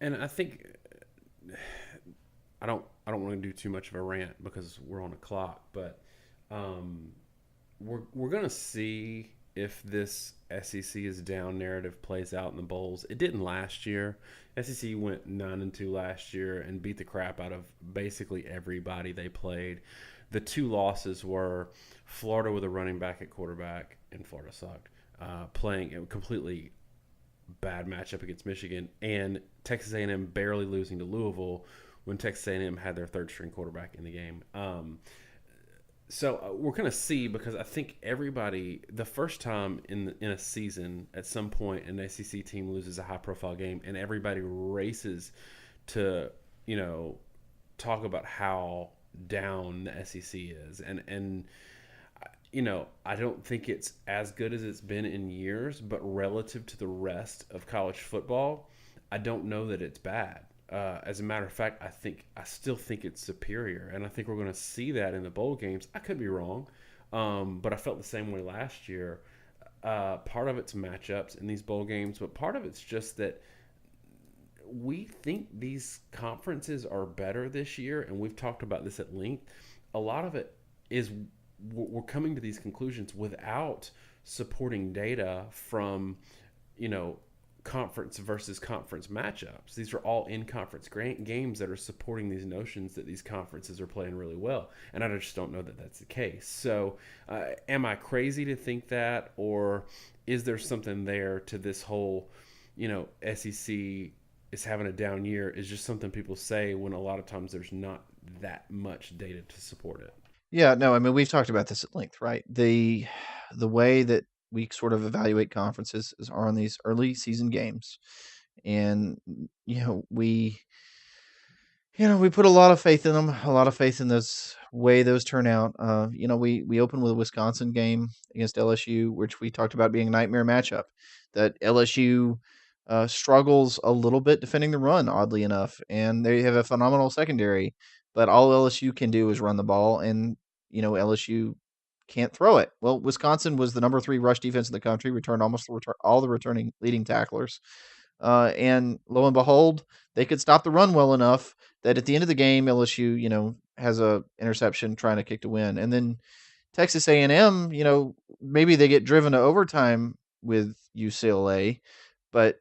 And I think I don't want to do too much of a rant because we're on a clock, but um, we're gonna see if this SEC is down narrative plays out in the bowls. It didn't last year. SEC went 9-2 last year and beat the crap out of basically everybody they played. The two losses were Florida with a running back at quarterback, and Florida sucked. Playing a completely bad matchup against Michigan, and Texas A&M barely losing to Louisville when Texas A&M had their third string quarterback in the game. So we're going to see, because I think everybody, the first time in a season, at some point an SEC team loses a high profile game, and everybody races to talk about how down the SEC is, and I don't think it's as good as it's been in years, but relative to the rest of college football, I don't know that it's bad. As a matter of fact, I still think it's superior, and I think we're going to see that in the bowl games. I could be wrong, but I felt the same way last year. Part of it's matchups in these bowl games, but part of it's just that we think these conferences are better this year, and we've talked about this at length. A lot of it is we're coming to these conclusions without supporting data from, you know, conference versus conference matchups. These are all in conference games that are supporting these notions that these conferences are playing really well. And I just don't know that that's the case. So, am I crazy to think that, or is there something there to this whole, SEC is having a down year is just something people say when a lot of times there's not that much data to support it? Yeah, no, I mean we've talked about this at length, right? The way that we sort of evaluate conferences is are on these early season games, and you know we we put a lot of faith in them, a lot of faith in those way those turn out. We opened with a Wisconsin game against LSU, which we talked about being a nightmare matchup. That LSU struggles a little bit defending the run, oddly enough, and they have a phenomenal secondary. But all LSU can do is run the ball, and LSU can't throw it. Well, Wisconsin was the number 3 rush defense in the country, returned all the returning leading tacklers. And lo and behold, they could stop the run well enough that at the end of the game, LSU, has a interception trying to kick to win. And then Texas A&M, maybe they get driven to overtime with UCLA, but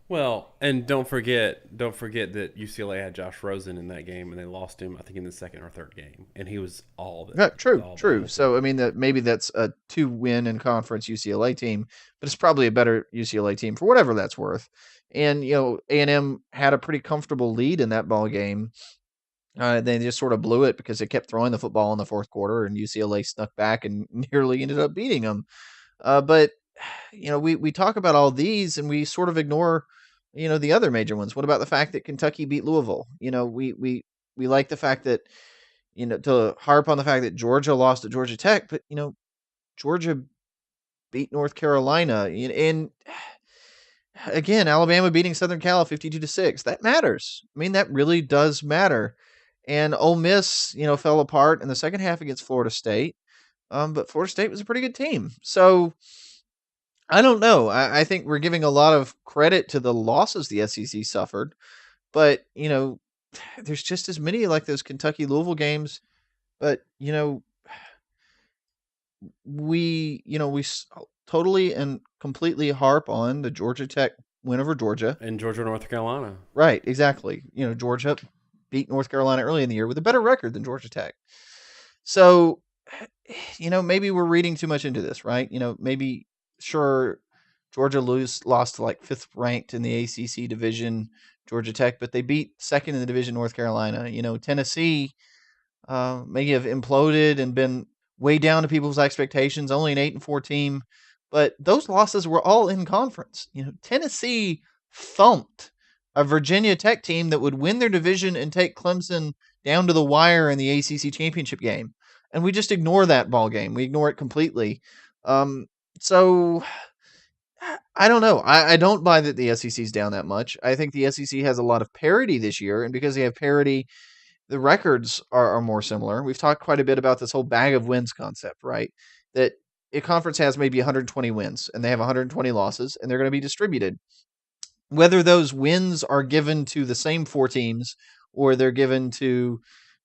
Well, and don't forget that UCLA had Josh Rosen in that game, and they lost him, I think, in the second or third game, and he was all of it, yeah, true, the true. whole time. So I mean that maybe that's a 2-win in conference UCLA team, but it's probably a better UCLA team for whatever that's worth. And A&M had a pretty comfortable lead in that ball game. They just sort of blew it because they kept throwing the football in the fourth quarter, and UCLA snuck back and nearly ended up beating them. But we talk about all these, and we sort of ignore the other major ones. What about the fact that Kentucky beat Louisville? We like the fact that to harp on the fact that Georgia lost to Georgia Tech, but Georgia beat North Carolina, and again, Alabama beating Southern Cal 52-6. That matters. I mean, that really does matter. And Ole Miss, fell apart in the second half against Florida State. But Florida State was a pretty good team. So I don't know. I think we're giving a lot of credit to the losses the SEC suffered, but there's just as many like those Kentucky Louisville games. But we totally and completely harp on the Georgia Tech win over Georgia. And Georgia, North Carolina. Right, exactly. Georgia beat North Carolina early in the year with a better record than Georgia Tech. So, maybe we're reading too much into this, right? Maybe sure Georgia lost to like fifth ranked in the ACC division, Georgia Tech, but they beat second in the division North Carolina. Tennessee may have imploded and been way down to people's expectations, only an 8-4 team, but those losses were all in conference. Tennessee thumped a Virginia Tech team that would win their division and take Clemson down to the wire in the ACC championship game. And we just ignore that ball game. We ignore it completely. So I don't know. I don't buy that the SEC's down that much. I think the SEC has a lot of parity this year, and because they have parity, the records are more similar. We've talked quite a bit about this whole bag of wins concept, right? That a conference has maybe 120 wins and they have 120 losses, and they're going to be distributed. Whether those wins are given to the same four teams or they're given to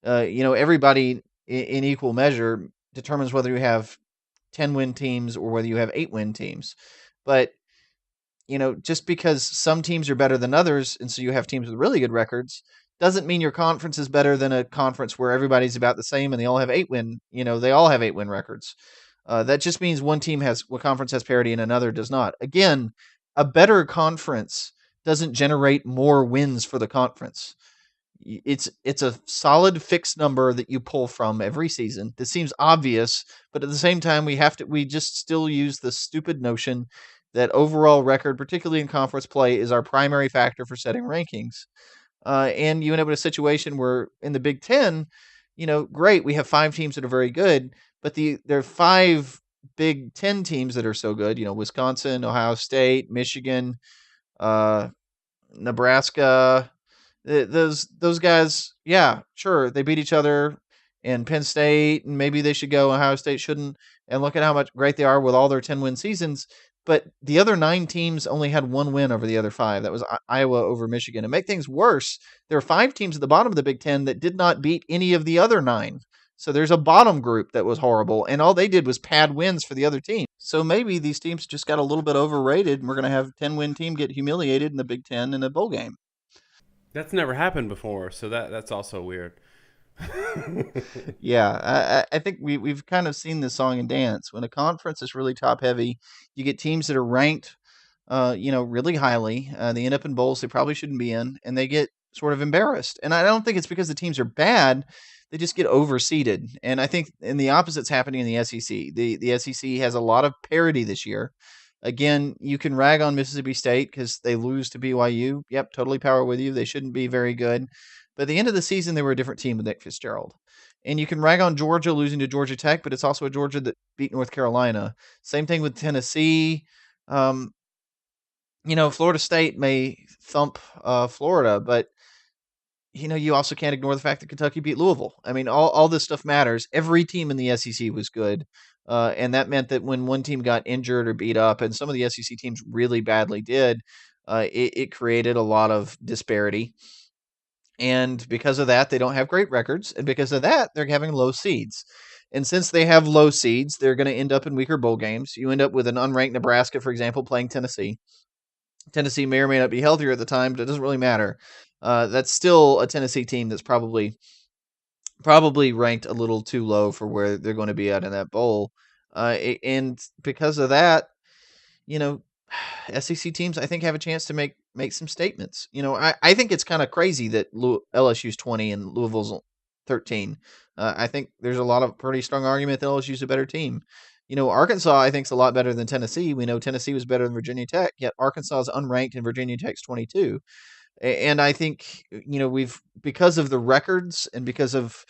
everybody in equal measure determines whether you have 10-win teams or whether you have 8-win teams. But just because some teams are better than others, and so you have teams with really good records, doesn't mean your conference is better than a conference where everybody's about the same and they all have 8-win. They all have 8-win records. That just means one conference has parity and another does not. Again, a better conference doesn't generate more wins for the conference. It's a solid fixed number that you pull from every season. This seems obvious, but at the same time, we just still use the stupid notion that overall record, particularly in conference play, is our primary factor for setting rankings. And you end up in a situation where in the Big Ten, great, we have 5 teams that are very good, but there are 5 Big Ten teams that are so good. Wisconsin, Ohio State, Michigan, uh, Nebraska, those guys, yeah, sure, they beat each other, and Penn State, and maybe they should go. Ohio State shouldn't. And look at how much great they are with all their 10-win seasons. But the other 9 teams only had one win over the other 5. That was Iowa over Michigan. To make things worse, there are 5 teams at the bottom of the Big Ten that did not beat any of the other 9. So there's a bottom group that was horrible, and all they did was pad wins for the other team. So maybe these teams just got a little bit overrated, and we're going to have a 10-win team get humiliated in the Big Ten in a bowl game. That's never happened before, so that's also weird. Yeah, I think we've kind of seen this song and dance. When a conference is really top heavy, you get teams that are ranked, really highly. They end up in bowls they probably shouldn't be in, and they get sort of embarrassed. And I don't think it's because the teams are bad; they just get overseeded. And I think in the opposite's happening in the SEC. The SEC has a lot of parity this year. Again, you can rag on Mississippi State because they lose to BYU. Yep, totally power with you. They shouldn't be very good. But at the end of the season, they were a different team with Nick Fitzgerald. And you can rag on Georgia losing to Georgia Tech, but it's also a Georgia that beat North Carolina. Same thing with Tennessee. Um, Florida State may thump Florida, but you also can't ignore the fact that Kentucky beat Louisville. I mean, all this stuff matters. Every team in the SEC was good. And that meant that when one team got injured or beat up, and some of the SEC teams really badly did, it created a lot of disparity. And because of that, they don't have great records. And because of that, they're having low seeds. And since they have low seeds, they're going to end up in weaker bowl games. You end up with an unranked Nebraska, for example, playing Tennessee. Tennessee may or may not be healthier at the time, but it doesn't really matter. That's still a Tennessee team that's probably ranked a little too low for where they're going to be at in that bowl. And because of that, you know, SEC teams I think have a chance to make some statements. I think it's kind of crazy that LSU's 20 and Louisville's 13. I think there's a lot of pretty strong argument that LSU's a better team. Arkansas I think is a lot better than Tennessee. We know Tennessee was better than Virginia Tech, yet Arkansas is unranked and Virginia Tech's 22. And I think we've because of the records and because of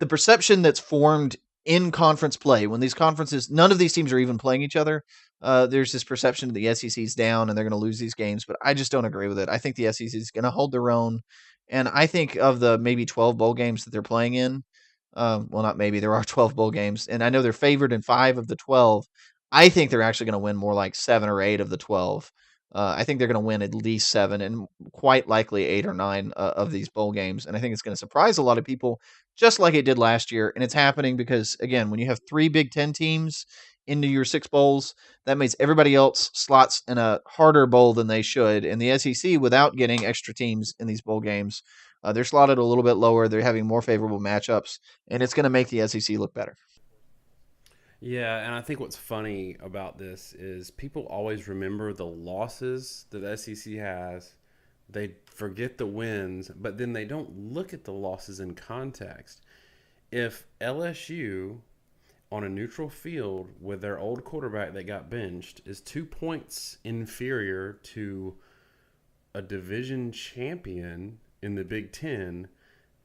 the perception that's formed in conference play when these conferences, none of these teams are even playing each other. There's this perception that the SEC's down and they're going to lose these games, but I just don't agree with it. I think the SEC is going to hold their own, and I think of the maybe 12 bowl games that they're playing in. Well, not maybe there are 12 bowl games, and I know they're favored in 5 of the 12. I think they're actually going to win more like 7 or 8 of the 12. I think they're going to win at least 7 and quite likely 8 or 9 of these bowl games. And I think it's going to surprise a lot of people, just like it did last year. And it's happening because, again, when you have 3 Big Ten teams into your 6 bowls, that means everybody else slots in a harder bowl than they should. And the SEC, without getting extra teams in these bowl games, they're slotted a little bit lower. They're having more favorable matchups, and it's going to make the SEC look better. Yeah, and I think what's funny about this is people always remember the losses that the SEC has. They forget the wins, but then they don't look at the losses in context. If LSU on a neutral field with their old quarterback that got benched is 2 points inferior to a division champion in the Big Ten,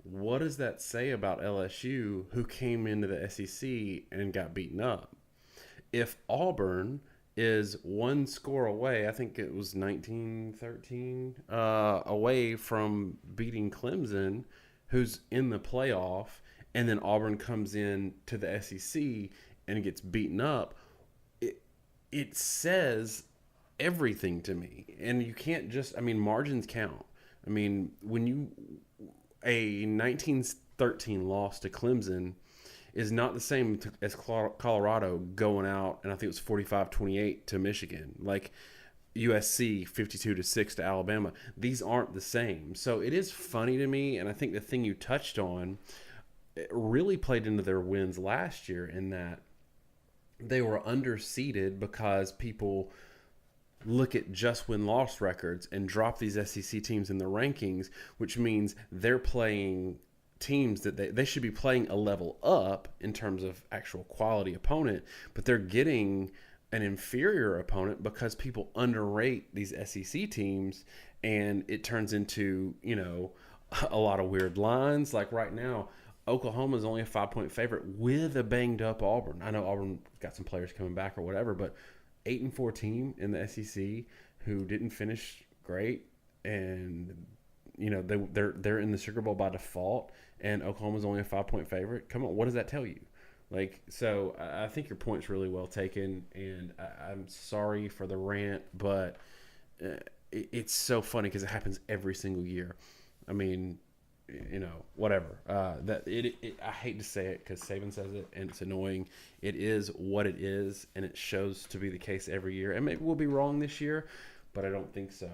what does that say about LSU, who came into the SEC and got beaten up? If Auburn is one score away, I think it was 19-13, away from beating Clemson, who's in the playoff, and then Auburn comes in to the SEC and gets beaten up, it says everything to me. And you can't just, I mean, margins count. I mean, when you, a 1913 loss to Clemson is not the same as Colorado going out, and I think it was 45-28 to Michigan. Like USC 52-6 to Alabama. These aren't the same. So it is funny to me, and I think the thing you touched on, it really played into their wins last year in that they were underseeded because people look at just win-loss records and drop these SEC teams in the rankings, which means they're playing teams that they should be playing a level up in terms of actual quality opponent, but they're getting an inferior opponent because people underrate these SEC teams, and it turns into, a lot of weird lines. Like right now, Oklahoma is only a 5-point favorite with a banged up Auburn. I know Auburn got some players coming back or whatever, but 8-4 team in the SEC who didn't finish great, and they're in the Sugar Bowl by default, and Oklahoma's only a 5-point favorite. Come on, what does that tell you? Like, so I think your point's really well taken, and I'm sorry for the rant, but it's so funny because it happens every single year. I mean, whatever. I hate to say it because Saban says it, and it's annoying. It is what it is, and it shows to be the case every year. And maybe we'll be wrong this year, but I don't think so.